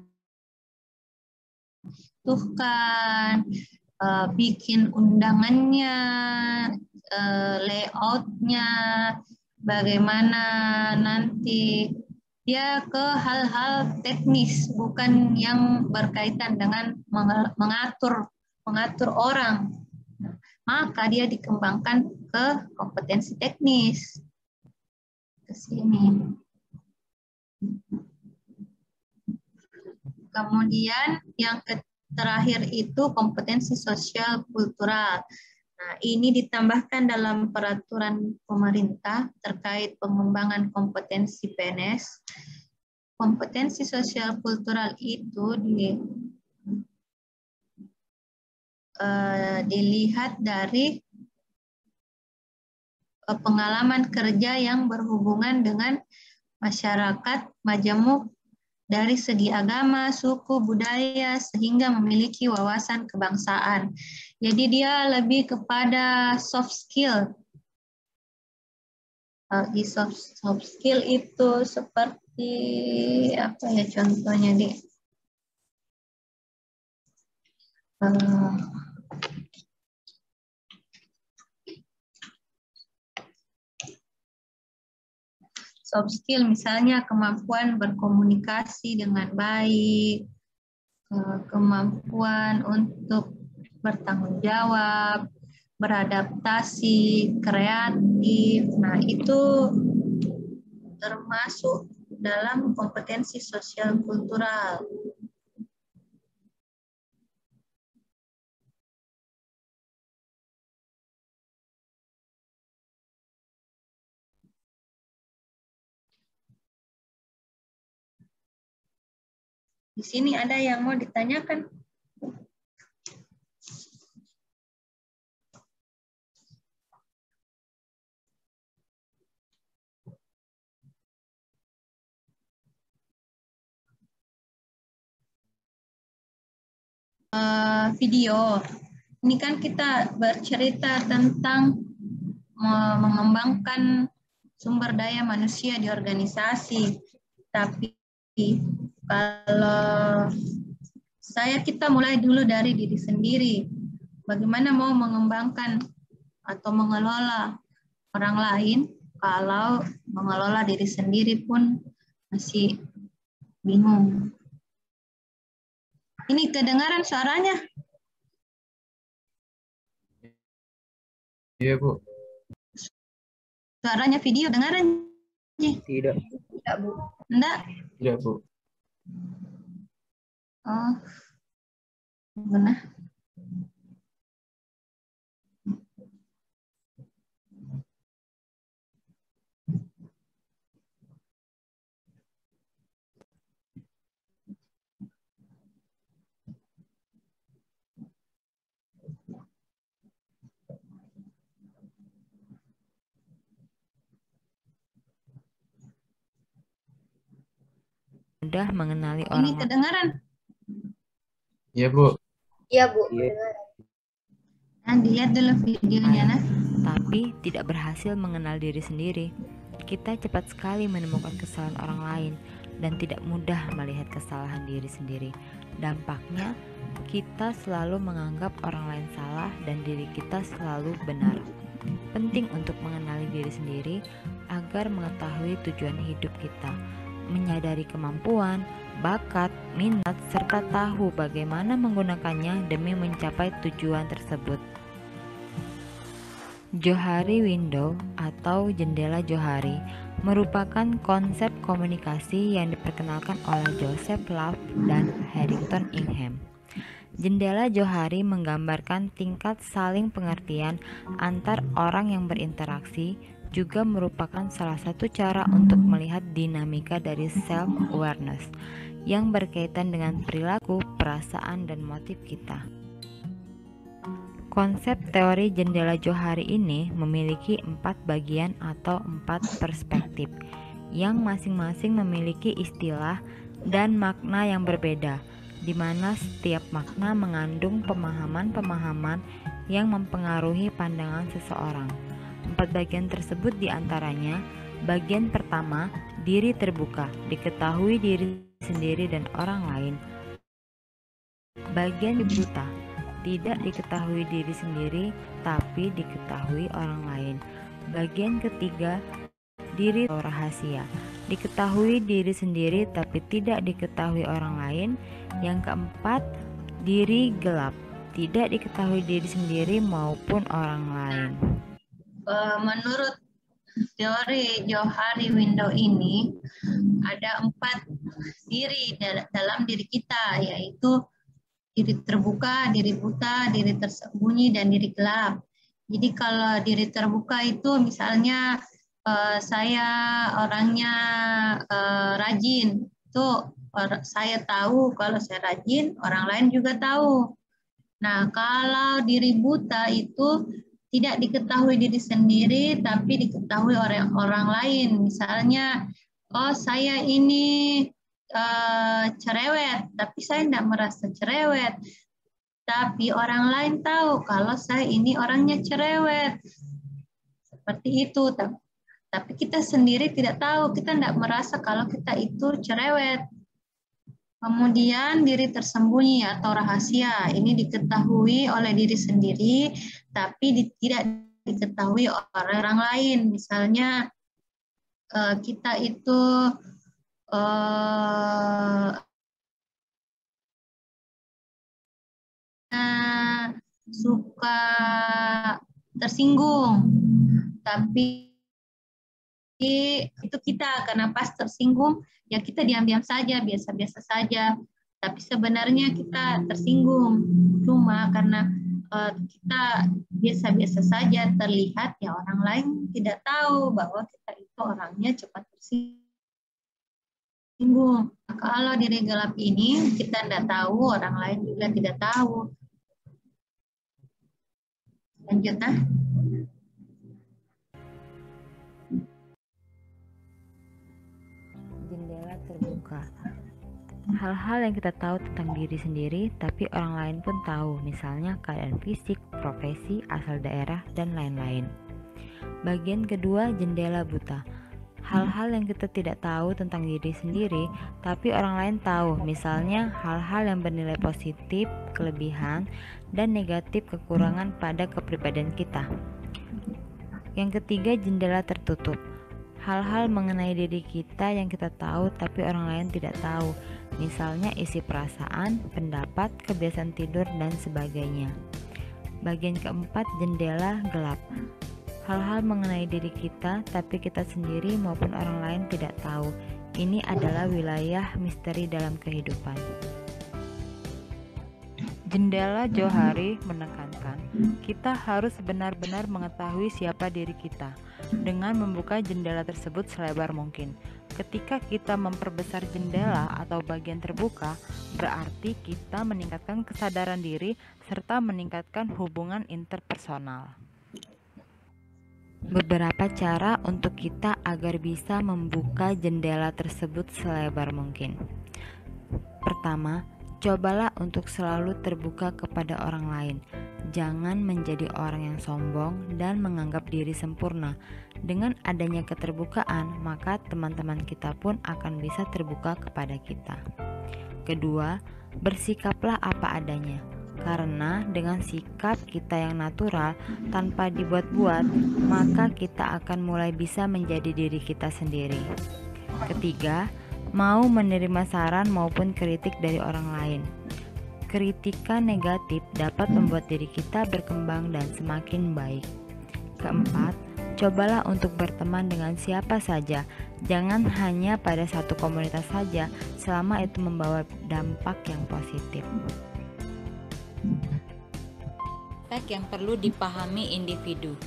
Tuh kan bikin undangannya, layoutnya, bagaimana nanti dia ke hal-hal teknis, bukan yang berkaitan dengan mengatur orang. Maka dia dikembangkan ke kompetensi teknis. Ke sini. Kemudian yang terakhir itu kompetensi sosial kultural. Nah, ini ditambahkan dalam peraturan pemerintah terkait pengembangan kompetensi PNS. Kompetensi sosial kultural itu dilihat dari pengalaman kerja yang berhubungan dengan masyarakat majemuk dari segi agama, suku, budaya, sehingga memiliki wawasan kebangsaan. Jadi dia lebih kepada soft skill. Soft skill itu seperti apa ya contohnya di soft skill misalnya kemampuan berkomunikasi dengan baik, kemampuan untuk bertanggung jawab, beradaptasi, kreatif. Nah, itu termasuk dalam kompetensi sosial kultural. Di sini ada yang mau ditanyakan? Video. Ini kan kita bercerita tentang mengembangkan sumber daya manusia di organisasi. Tapi kalau kita mulai dulu dari diri sendiri. Bagaimana mau mengembangkan atau mengelola orang lain kalau mengelola diri sendiri pun masih bingung. Ini kedengaran suaranya? Iya, Bu. Suaranya video dengaran? Tidak. Tidak, Bu. Enggak? Tidak, Bu. Oh. Benar. Mudah mengenali Ini orang. kedengaran? Iya, Bu. Iya, Bu. Nah, dilihat dulu videonya, nah. Tapi tidak berhasil mengenal diri sendiri. Kita cepat sekali menemukan kesalahan orang lain dan tidak mudah melihat kesalahan diri sendiri. Dampaknya, kita selalu menganggap orang lain salah dan diri kita selalu benar. Penting untuk mengenali diri sendiri agar mengetahui tujuan hidup kita, menyadari kemampuan, bakat, minat, serta tahu bagaimana menggunakannya demi mencapai tujuan tersebut. Johari Window atau jendela Johari merupakan konsep komunikasi yang diperkenalkan oleh Joseph Love dan Harrington Ingham. Jendela Johari menggambarkan tingkat saling pengertian antar orang yang berinteraksi, juga merupakan salah satu cara untuk melihat dinamika dari self-awareness yang berkaitan dengan perilaku, perasaan, dan motif kita. Konsep teori jendela Johari ini memiliki 4 bagian atau 4 perspektif, yang masing-masing memiliki istilah dan makna yang berbeda, di mana setiap makna mengandung pemahaman-pemahaman yang mempengaruhi pandangan seseorang. 4 bagian tersebut diantaranya: bagian pertama, diri terbuka, diketahui diri sendiri dan orang lain. Bagian buta, tidak diketahui diri sendiri tapi diketahui orang lain. Bagian ketiga, diri rahasia, diketahui diri sendiri tapi tidak diketahui orang lain. Yang keempat, diri gelap, tidak diketahui diri sendiri maupun orang lain. Menurut teori Johari window ini ada 4 diri dalam diri kita, yaitu diri terbuka, diri buta, diri tersembunyi, dan diri gelap. Jadi kalau diri terbuka itu misalnya saya orangnya rajin, itu saya tahu kalau saya rajin, orang lain juga tahu. Nah, kalau diri buta itu tidak diketahui diri sendiri, tapi diketahui orang lain. Misalnya, oh saya ini cerewet, tapi saya tidak merasa cerewet. Tapi orang lain tahu kalau saya ini orangnya cerewet. Seperti itu. Tapi kita sendiri tidak tahu, kita tidak merasa kalau kita itu cerewet. Kemudian diri tersembunyi atau rahasia, ini diketahui oleh diri sendiri, tapi tidak diketahui oleh orang lain. Misalnya kita itu suka tersinggung, tapi itu kita karena pas tersinggung ya kita diam-diam saja, biasa-biasa saja, tapi sebenarnya kita tersinggung, cuma karena kita biasa-biasa saja terlihat, ya orang lain tidak tahu bahwa kita itu orangnya cepat tersinggung. Nah, kalau diri gelap ini kita tidak tahu, orang lain juga tidak tahu. Lanjut, nah. Jendela terbuka. Hal-hal yang kita tahu tentang diri sendiri, tapi orang lain pun tahu, misalnya keadaan fisik, profesi, asal daerah, dan lain-lain. Bagian kedua, jendela buta. Hal-hal yang kita tidak tahu tentang diri sendiri, tapi orang lain tahu, misalnya hal-hal yang bernilai positif, kelebihan, dan negatif kekurangan pada kepribadian kita. Yang ketiga, jendela tertutup. Hal-hal mengenai diri kita yang kita tahu tapi orang lain tidak tahu, misalnya isi perasaan, pendapat, kebiasaan tidur, dan sebagainya. Bagian keempat, jendela gelap. Hal-hal mengenai diri kita tapi kita sendiri maupun orang lain tidak tahu. Ini adalah wilayah misteri dalam kehidupan. Jendela Johari menekankan, kita harus benar-benar mengetahui siapa diri kita dengan membuka jendela tersebut selebar mungkin. Ketika kita memperbesar jendela atau bagian terbuka, berarti kita meningkatkan kesadaran diri serta meningkatkan hubungan interpersonal. Beberapa cara untuk kita agar bisa membuka jendela tersebut selebar mungkin. Pertama, cobalah untuk selalu terbuka kepada orang lain. Jangan menjadi orang yang sombong dan menganggap diri sempurna. Dengan adanya keterbukaan, maka teman-teman kita pun akan bisa terbuka kepada kita. Kedua, bersikaplah apa adanya. Karena dengan sikap kita yang natural, tanpa dibuat-buat, maka kita akan mulai bisa menjadi diri kita sendiri. Ketiga, mau menerima saran maupun kritik dari orang lain. Kritikan negatif dapat membuat diri kita berkembang dan semakin baik. Keempat, cobalah untuk berteman dengan siapa saja. Jangan hanya pada satu komunitas saja, selama itu membawa dampak yang positif. Aspek yang perlu dipahami individu.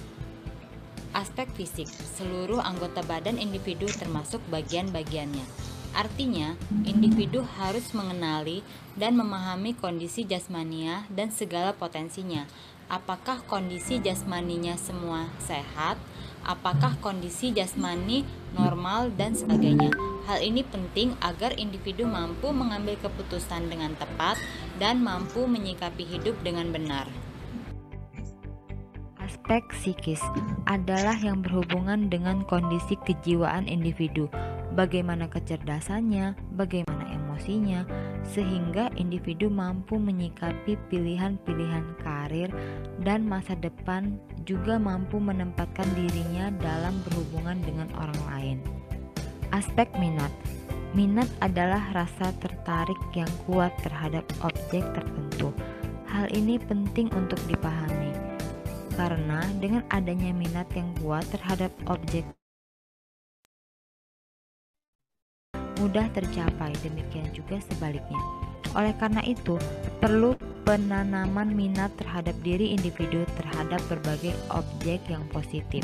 Aspek fisik, seluruh anggota badan individu termasuk bagian-bagiannya. Artinya, individu harus mengenali dan memahami kondisi jasmania dan segala potensinya. Apakah kondisi jasmaninya semua sehat, apakah kondisi jasmani normal, dan sebagainya. Hal ini penting agar individu mampu mengambil keputusan dengan tepat dan mampu menyikapi hidup dengan benar. Aspek psikis adalah yang berhubungan dengan kondisi kejiwaan individu, bagaimana kecerdasannya, bagaimana emosinya, sehingga individu mampu menyikapi pilihan-pilihan karir dan masa depan, juga mampu menempatkan dirinya dalam berhubungan dengan orang lain. Aspek minat. Minat adalah rasa tertarik yang kuat terhadap objek tertentu. Hal ini penting untuk dipahami, karena dengan adanya minat yang kuat terhadap objek mudah tercapai, demikian juga sebaliknya. Oleh karena itu, perlu penanaman minat terhadap diri individu terhadap berbagai objek yang positif,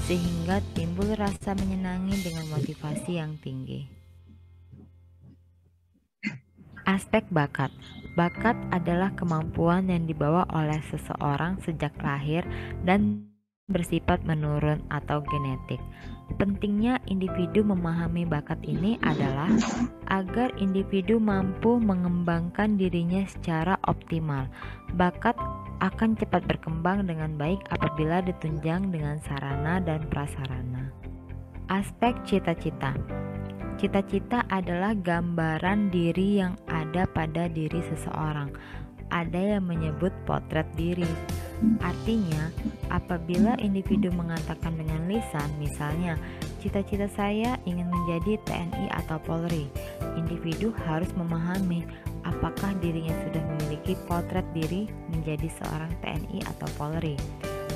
sehingga timbul rasa menyenangi dengan motivasi yang tinggi. Aspek bakat. Bakat adalah kemampuan yang dibawa oleh seseorang sejak lahir dan bersifat menurun atau genetik. Pentingnya individu memahami bakat ini adalah agar individu mampu mengembangkan dirinya secara optimal. Bakat akan cepat berkembang dengan baik apabila ditunjang dengan sarana dan prasarana. Aspek cita-cita. Cita-cita adalah gambaran diri yang ada pada diri seseorang. Ada yang menyebut potret diri. Artinya, apabila individu mengatakan dengan lisan, misalnya, cita-cita saya ingin menjadi TNI atau Polri, individu harus memahami apakah dirinya sudah memiliki potret diri menjadi seorang TNI atau Polri.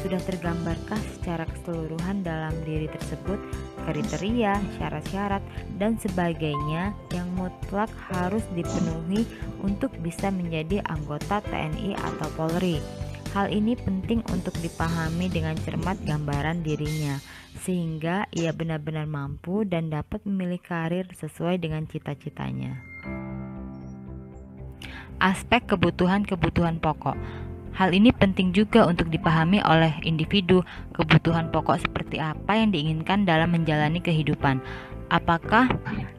Sudah tergambarkah secara keseluruhan dalam diri tersebut kriteria, syarat-syarat, dan sebagainya yang mutlak harus dipenuhi untuk bisa menjadi anggota TNI atau Polri. Hal ini penting untuk dipahami dengan cermat gambaran dirinya, sehingga ia benar-benar mampu dan dapat memilih karir sesuai dengan cita-citanya. Aspek kebutuhan-kebutuhan pokok. Hal ini penting juga untuk dipahami oleh individu. Kebutuhan pokok seperti apa yang diinginkan dalam menjalani kehidupan? Apakah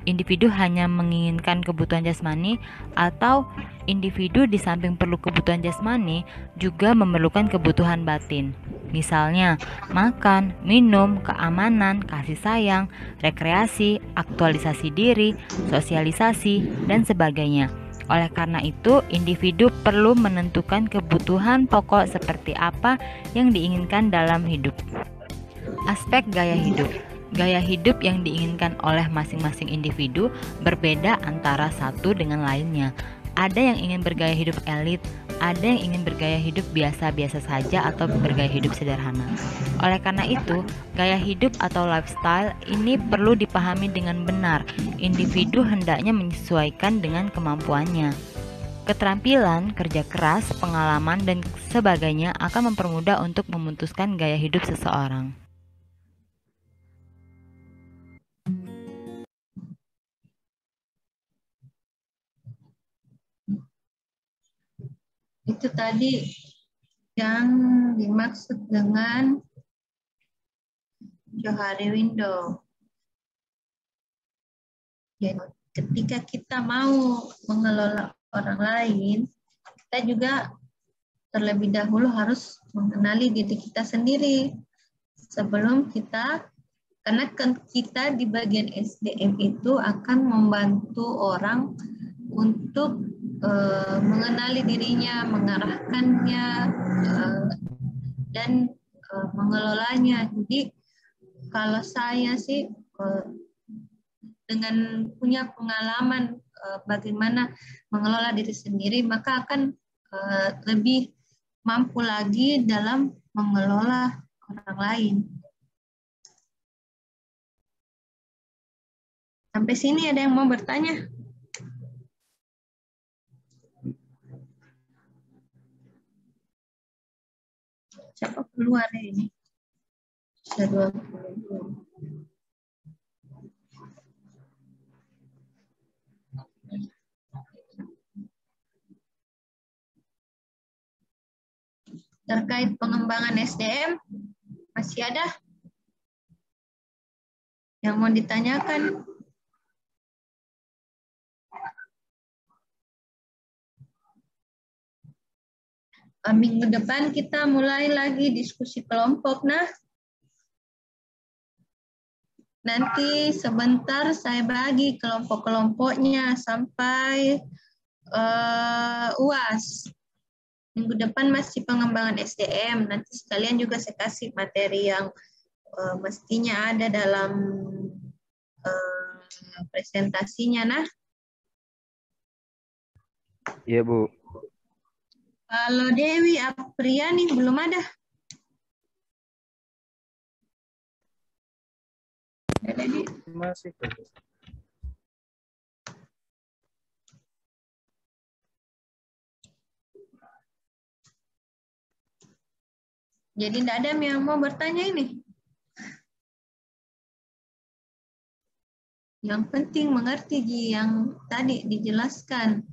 individu hanya menginginkan kebutuhan jasmani, atau individu di samping perlu kebutuhan jasmani juga memerlukan kebutuhan batin? Misalnya, makan, minum, keamanan, kasih sayang, rekreasi, aktualisasi diri, sosialisasi, dan sebagainya. Oleh karena itu, individu perlu menentukan kebutuhan pokok seperti apa yang diinginkan dalam hidup. Aspek gaya hidup. Gaya hidup yang diinginkan oleh masing-masing individu berbeda antara satu dengan lainnya. Ada yang ingin bergaya hidup elit, ada yang ingin bergaya hidup biasa-biasa saja atau bergaya hidup sederhana. Oleh karena itu, gaya hidup atau lifestyle ini perlu dipahami dengan benar. Individu hendaknya menyesuaikan dengan kemampuannya. Keterampilan, kerja keras, pengalaman, dan sebagainya akan mempermudah untuk memutuskan gaya hidup seseorang. Itu tadi yang dimaksud dengan Johari window. Jadi, ketika kita mau mengelola orang lain, kita juga terlebih dahulu harus mengenali diri kita sendiri sebelum kita, karena kita di bagian SDM itu akan membantu orang untuk mengenali dirinya, mengarahkannya, dan mengelolanya. Jadi kalau saya sih dengan punya pengalaman bagaimana mengelola diri sendiri, maka akan lebih mampu lagi dalam mengelola orang lain. Sampai sini ada yang mau bertanya? Siapa keluar ini? Sudah 20. Terkait pengembangan SDM, masih ada? Yang mau ditanyakan? Minggu depan kita mulai lagi diskusi kelompok. Nah, nanti sebentar saya bagi kelompok-kelompoknya sampai UAS. Minggu depan masih pengembangan SDM. Nanti sekalian juga saya kasih materi yang mestinya ada dalam presentasinya. Nah, Iya, Bu. kalau Dewi Apriani belum ada. Masih. Jadi tidak ada yang mau bertanya ini. Yang penting mengerti yang tadi dijelaskan.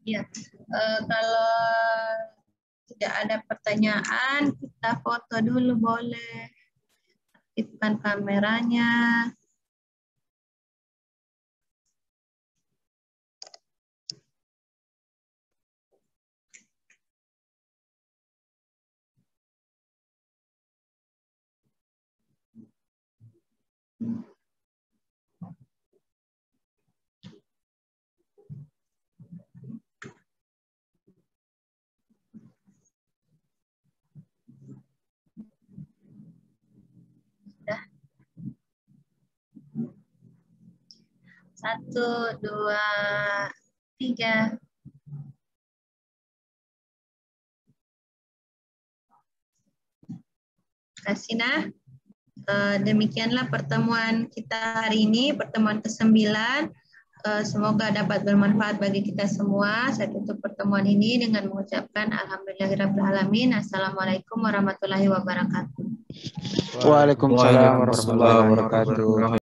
Ya, kalau tidak ada pertanyaan, kita foto dulu boleh. Aktifkan kameranya. Sudah. 1, 2, 3. Kasih nah. Demikianlah pertemuan kita hari ini, pertemuan ke-9. Semoga dapat bermanfaat bagi kita semua. Saya tutup pertemuan ini dengan mengucapkan alhamdulillahirrabbilalamin. Assalamualaikum warahmatullahi wabarakatuh. Waalaikumsalam warahmatullahi wabarakatuh.